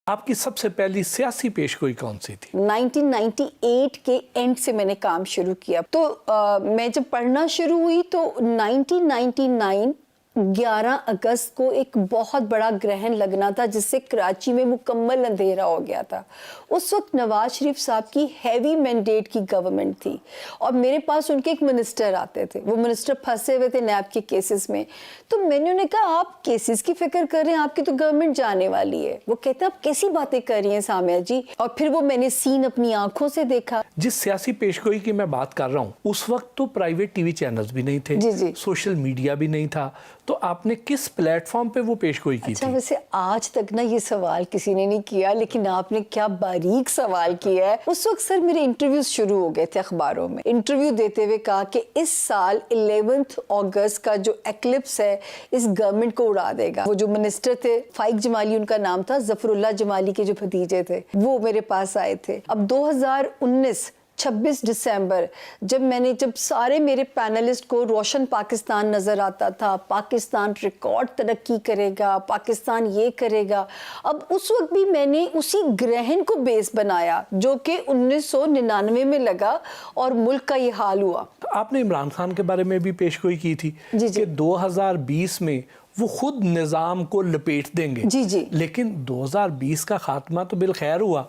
आपकी सबसे पहली सियासी पेशगोई कौन सी थी? 1998 के एंड से मैंने काम शुरू किया। तो मैं जब पढ़ना शुरू हुई तो 1999 11 अगस्त को एक बहुत बड़ा ग्रहण लगना था जिससे कराची में मुकम्मल अंधेरा हो गया था। उस वक्त नवाज शरीफ साहब की हैवी मैंडेट की गवर्नमेंट थी और मेरे पास उनके एक मिनिस्टर आते थे। वो मिनिस्टर फंसे हुए थे नैब के केसेस में। तो मैंने उन्हें कहा, आप केसेस की फिक्र कर रहे हैं, आपकी तो गवर्नमेंट जाने वाली है। वो कहते हैं, आप कैसी बातें कर रही हैं सामिया जी। और फिर वो मैंने सीन अपनी आंखों से देखा। जिस सियासी पेशगोई की मैं बात कर रहा हूँ, उस वक्त तो प्राइवेट टीवी चैनल्स भी नहीं थे, जी। सोशल मीडिया भी नहीं था, तो आपने किस प्लेटफॉर्म पे वो पेशगोई की थी? वैसे आज तक ना ये सवाल किसी ने नहीं किया, लेकिन आपने क्या बारीक सवाल किया है। उस वक्त सर मेरे इंटरव्यूज शुरू हो गए थे अखबारों में। इंटरव्यू देते हुए कहा कि इस साल 11 अगस्त का जो एक्लिप्स है इस गवर्नमेंट को उड़ा देगा। वो जो मिनिस्टर थे, फाइक जमाली उनका नाम था, जफरुल्लाह जमाली के जो भतीजे थे, वो मेरे पास आए थे। अब 2019 26 दिसंबर जब सारे मेरे पैनलिस्ट को रोशन पाकिस्तान नज़र आता था, पाकिस्तान रिकॉर्ड तरक्की करेगा, पाकिस्तान ये करेगा, अब उस वक्त भी मैंने उसी ग्रहण को बेस बनाया जो कि 1999 में लगा और मुल्क का ये हाल हुआ। आपने इमरान खान के बारे में भी पेशगोई की थी कि 2020 में वो खुद निज़ाम को लपेट देंगे। जी। लेकिन 2020 का खात्मा तो बिलखैर हुआ।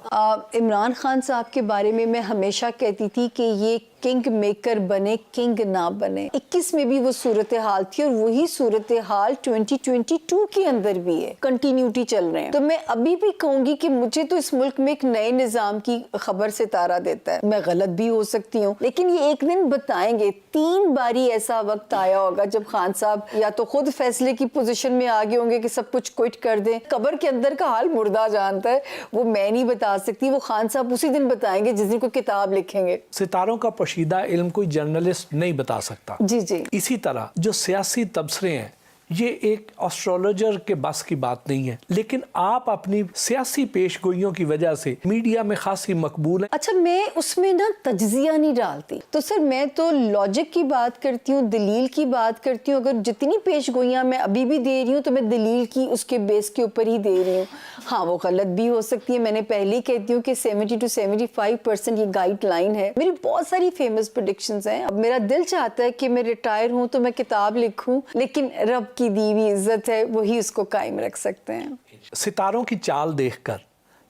इमरान खान साहब के बारे में मैं हमेशा कहती थी कि ये किंग मेकर बने, किंग ना बने। 21 में भी वो सूरत हाल थी और वही सूरत हाल 2022 के अंदर भी है, कंटिन्यूटी चल रहे हैं। तो मैं अभी भी कहूंगी कि मुझे तो इस मुल्क में एक नए निजाम की खबर सितारा देता है। मैं गलत भी हो सकती हूँ, लेकिन ये एक दिन बताएंगे। 3 बारी ऐसा वक्त आया होगा जब खान साहब या तो खुद फैसले की पोजीशन में आ गए होंगे कि सब कुछ क्विट कर दें। कब्र के अंदर का हाल मुर्दा जानता है, वो मैं नहीं बता सकती, वो खान साहब उसी दिन बताएंगे जिस दिन को किताब लिखेंगे। सितारों का पोशीदा इल्म कोई जर्नलिस्ट नहीं बता सकता। जी। इसी तरह जो सियासी तबसरे हैं, ये एक एस्ट्रोलॉजर के बस की बात नहीं है, लेकिन आप अपनी सियासी पेशगोइयों की वजह से मीडिया में खासी मकबूल है। अच्छा, मैं उसमें ना तज्जिया नहीं डालती। तो सर मैं तो लॉजिक की बात करती हूँ, दलील की बात करती हूँ। अगर जितनी पेशगोइयाँ मैं अभी भी दे रही हूँ तो मैं दलील की उसके बेस के ऊपर ही दे रही हूँ। हाँ, वो गलत भी हो सकती है। मैंने पहले ही कहती हूँ कि 70 to 75% ये गाइडलाइन है। मेरी बहुत सारी फेमस प्रेडिक्शंस हैं। अब मेरा दिल चाहता है कि मैं रिटायर हूँ तो मैं किताब लिखूँ, लेकिन रब की दी हुई इज्जत है, वही उसको कायम रख सकते हैं। सितारों की चाल देखकर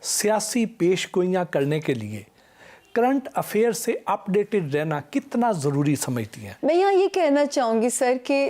सियासी पेशगोइयां करने के लिए करंट अफेयर से अपडेटेड रहना कितना ज़रूरी समझती हैं? मैं यहाँ ये कहना चाहूँगी सर कि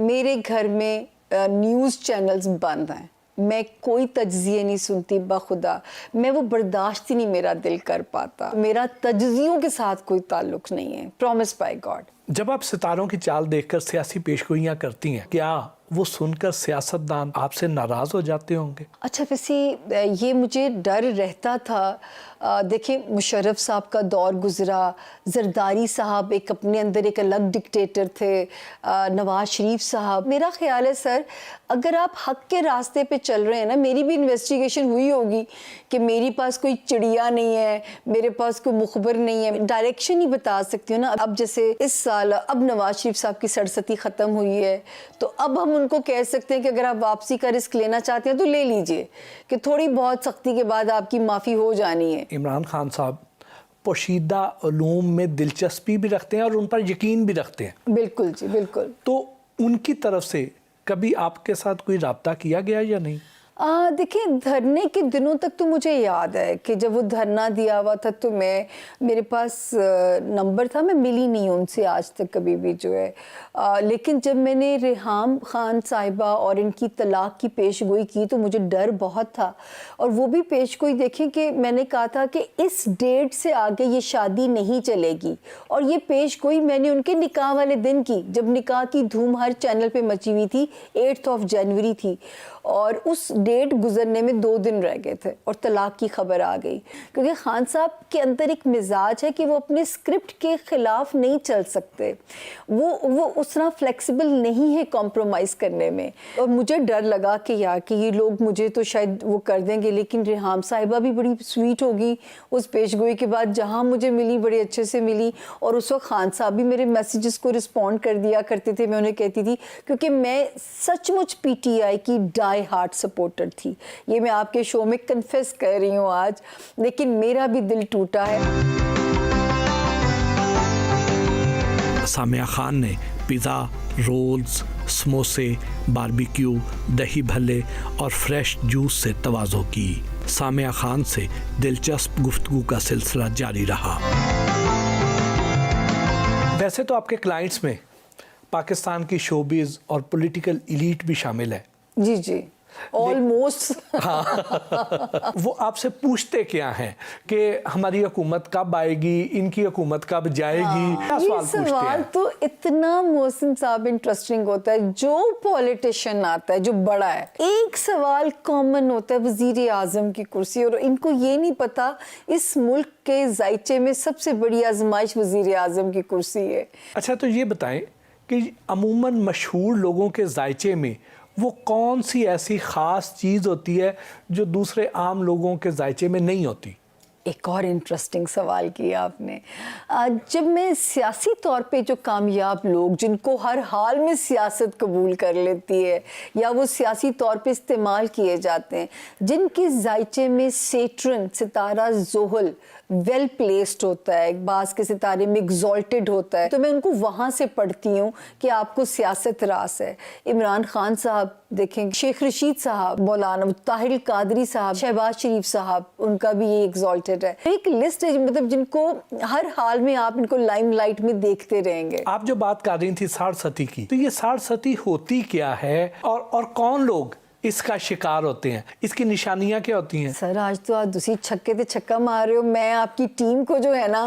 मेरे घर में न्यूज़ चैनल्स बंद हैं। मैं कोई तज्जिए नहीं सुनती, बखुदा मैं वो बर्दाश्त ही नहीं मेरा दिल कर पाता। मेरा तज्जियों के साथ कोई ताल्लुक नहीं है, प्रॉमिस बाय गॉड। जब आप सितारों की चाल देखकर सियासी पेशगोइयां करती हैं, क्या वो सुनकर सियासतदान आपसे नाराज हो जाते होंगे? अच्छा, वैसे ये मुझे डर रहता था। देखिए, मुशर्रफ साहब का दौर गुजरा, जरदारी साहब एक अपने अंदर एक अलग डिक्टेटर थे, नवाज शरीफ साहब। मेरा ख्याल है सर, अगर आप हक के रास्ते पे चल रहे हैं ना, मेरी भी इन्वेस्टिगेशन हुई होगी कि मेरे पास कोई चिड़िया नहीं है, मेरे पास कोई मुखबर नहीं है, डायरेक्शन ही बता सकती हूँ ना। अब जैसे इस साल अब नवाज शरीफ साहब की सरसती ख़त्म हुई है, तो अब हम उनको कह सकते हैं कि अगर आप वापसी का रिस्क लेना चाहते हैं तो ले लीजिए, कि थोड़ी बहुत सख्ती के बाद आपकी माफ़ी हो जानी है। इमरान खान साहब पोशीदा उलूम में दिलचस्पी भी रखते हैं और उन पर यकीन भी रखते हैं। बिल्कुल जी, बिल्कुल। तो उनकी तरफ से कभी आपके साथ कोई राब्ता किया गया या नहीं? देखिए, धरने के दिनों तक तो मुझे याद है कि जब वो धरना दिया हुआ था तो मेरे पास नंबर था, मैं मिली नहीं उनसे आज तक कभी भी जो है। लेकिन जब मैंने रेहाम खान साहिबा और इनकी तलाक की पेशगोई की तो मुझे डर बहुत था। और वो भी पेशगोई देखें कि मैंने कहा था कि इस डेट से आगे ये शादी नहीं चलेगी, और ये पेशगोई मैंने उनके निकाह वाले दिन की, जब निकाह की धूम हर चैनल पे मची हुई थी। 8 जनवरी थी और उस डेट गुजरने में 2 दिन रह गए थे और तलाक की खबर आ गई। क्योंकि खान साहब के अंदर एक मिजाज है कि वो अपने स्क्रिप्ट के खिलाफ नहीं चल सकते, वो उस तरह फ्लेक्सिबल नहीं है कॉम्प्रोमाइज़ करने में। और मुझे डर लगा कि ये लोग मुझे तो शायद वो कर देंगे, लेकिन रेहाम साहिबा भी बड़ी स्वीट होगी उस पेशगोई के बाद, जहाँ मुझे मिली बड़े अच्छे से मिली। और उस वक्त खान साहब भी मेरे मैसेजेस को रिस्पॉन्ड कर दिया करते थे। मैं उन्हें कहती थी, क्योंकि मैं सचमुच PTI की डाई हार्ट सपोर्टर डॉक्टर थी। ये मैं आपके शो में कन्फेस कर रही हूँ आज, लेकिन मेरा भी दिल टूटा है। सामिया खान ने पिज़्ज़ा, रोल्स, समोसे, बारबेक्यू, दही भल्ले और फ्रेश जूस से तवाज़ो की। सामिया खान से दिलचस्प गुफ्तगू का सिलसिला जारी रहा। वैसे तो आपके क्लाइंट्स में पाकिस्तान की शोबिज़ और पॉलिटिकल एलीट भी शामिल है। जी जी, ऑलमोस्ट। हाँ। वो आपसे पूछते क्या हैं कि हमारी हुकूमत कब आएगी, इनकी हुकूमत कब जाएगी? क्या ये सवाल पूछते सवाल हैं? तो इतना मोहसिन साहब इंटरेस्टिंग होता है। जो पॉलिटिशियन आता है जो बड़ा है, एक सवाल कॉमन होता है, वजीर आजम की कुर्सी, और इनको ये नहीं पता इस मुल्क के जायचे में सबसे बड़ी आजमाइश वजीर आजम की कुर्सी है। अच्छा, तो ये बताएं कि अमूमन मशहूर लोगों के जायचे में वो कौन सी ऐसी ख़ास चीज़ होती है जो दूसरे आम लोगों के जायचे में नहीं होती? एक और इंटरेस्टिंग सवाल किया आपने। जब मैं सियासी तौर पे जो कामयाब लोग जिनको हर हाल में सियासत कबूल कर लेती है या वो सियासी तौर पे इस्तेमाल किए जाते हैं, जिनके जायचे में सेट्रन, सितारा ज़ोहल वेल प्लेस्ड होता है, बाज़ के सितारे में एग्जॉल्टेड होता है, तो मैं उनको वहाँ से पढ़ती हूँ कि आपको सियासत रास है। इमरान खान साहब देखें, शेख रशीद साहब, मौलाना ताहिर कादरी साहब, शहबाज शरीफ साहब, उनका भी ये एग्जॉल्टेड है। एक लिस्ट है, मतलब जिनको हर हाल में आप इनको लाइमलाइट में देखते रहेंगे। आप जो बात कर रही थी साठ सती की, तो ये साठ सती होती क्या है और कौन लोग इसका शिकार होते हैं? इसकी निशानियां क्या होती हैं? सर, आज तो आप दूसरी छक्के पे छक्का मार रहे हो। मैं आपकी टीम को जो है ना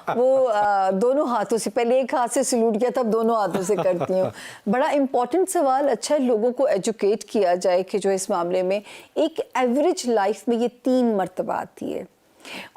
वो दोनों हाथों से, पहले एक हाथ से सलूट किया, तब दोनों हाथों से करती हूँ। बड़ा इंपॉर्टेंट सवाल। अच्छा, लोगों को एजुकेट किया जाए कि जो इस मामले में एक एवरेज लाइफ में ये 3 मरतबा आती है,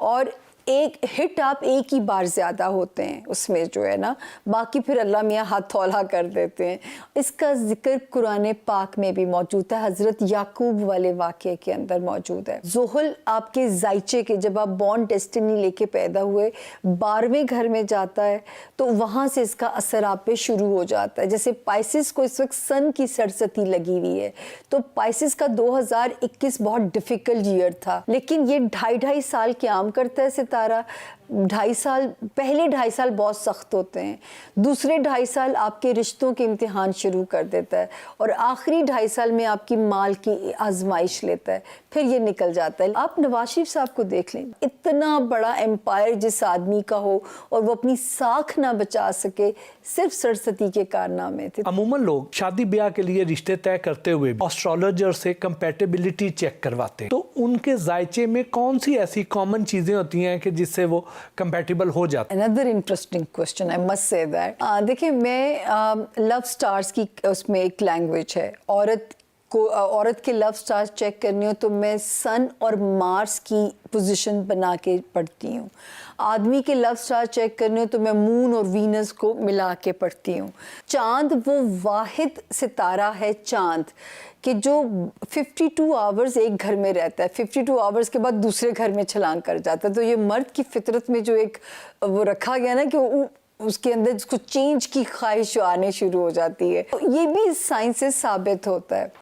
और एक हिट आप एक ही बार ज़्यादा होते हैं उसमें जो है ना, बाकी फिर अल्लाह मियाँ हाथ थौला कर देते हैं। इसका जिक्र कुरान पाक में भी मौजूद है, हज़रत याकूब वाले वाक़े के अंदर मौजूद है। ज़ोहल आपके जायचे के, जब आप बॉर्न डेस्टिनी लेके पैदा हुए, 12वें घर में जाता है, तो वहाँ से इसका असर आप पे शुरू हो जाता है। जैसे पाइसिस को इस वक्त सन की सरसती लगी हुई है, तो पाइसिस का 2021 बहुत डिफ़िकल्ट ईयर था, लेकिन ये 2.5 साल क़याम करता है सितारा। 2.5 साल, पहले 2.5 साल बहुत सख्त होते हैं, दूसरे 2.5 साल आपके रिश्तों के इम्तिहान शुरू कर देता है, और आखिरी 2.5 साल में आपकी माल की आजमाइश लेता है, फिर ये निकल जाता है। आप नवाज शरीफ साहब को देख लें, इतना बड़ा एम्पायर जिस आदमी का हो और वो अपनी साख ना बचा सके, सिर्फ सरसती के कारनामे थे। अमूमन लोग शादी ब्याह के लिए रिश्ते तय करते हुए एस्ट्रोलॉजर से कंपैटिबिलिटी चेक करवाते हैं, तो उनके जायचे में कौन सी ऐसी कॉमन चीजें होती हैं कि जिससे वो कंपैटिबल हो जाते हैं? Another interesting question, I must say that. देखिए, मैं लव स्टार्स की उसमें एक लैंग्वेज है। औरत के लव स्टार्स चेक करनी हो तो मैं सन और मार्स की पोजीशन बना के पढ़ती हूँ। आदमी के लव स्टार चेक करने हो तो मैं मून और वीनस को मिला के पढ़ती हूँ। चांद वो वाहिद सितारा है चांद कि जो 52 आवर्स एक घर में रहता है, 52 आवर्स के बाद दूसरे घर में छलांग कर जाता है। तो ये मर्द की फितरत में जो एक वो रखा गया ना कि उसके अंदर जिसको चेंज की ख्वाहिश आने शुरू हो जाती है, तो ये भी साइंस से साबित होता है।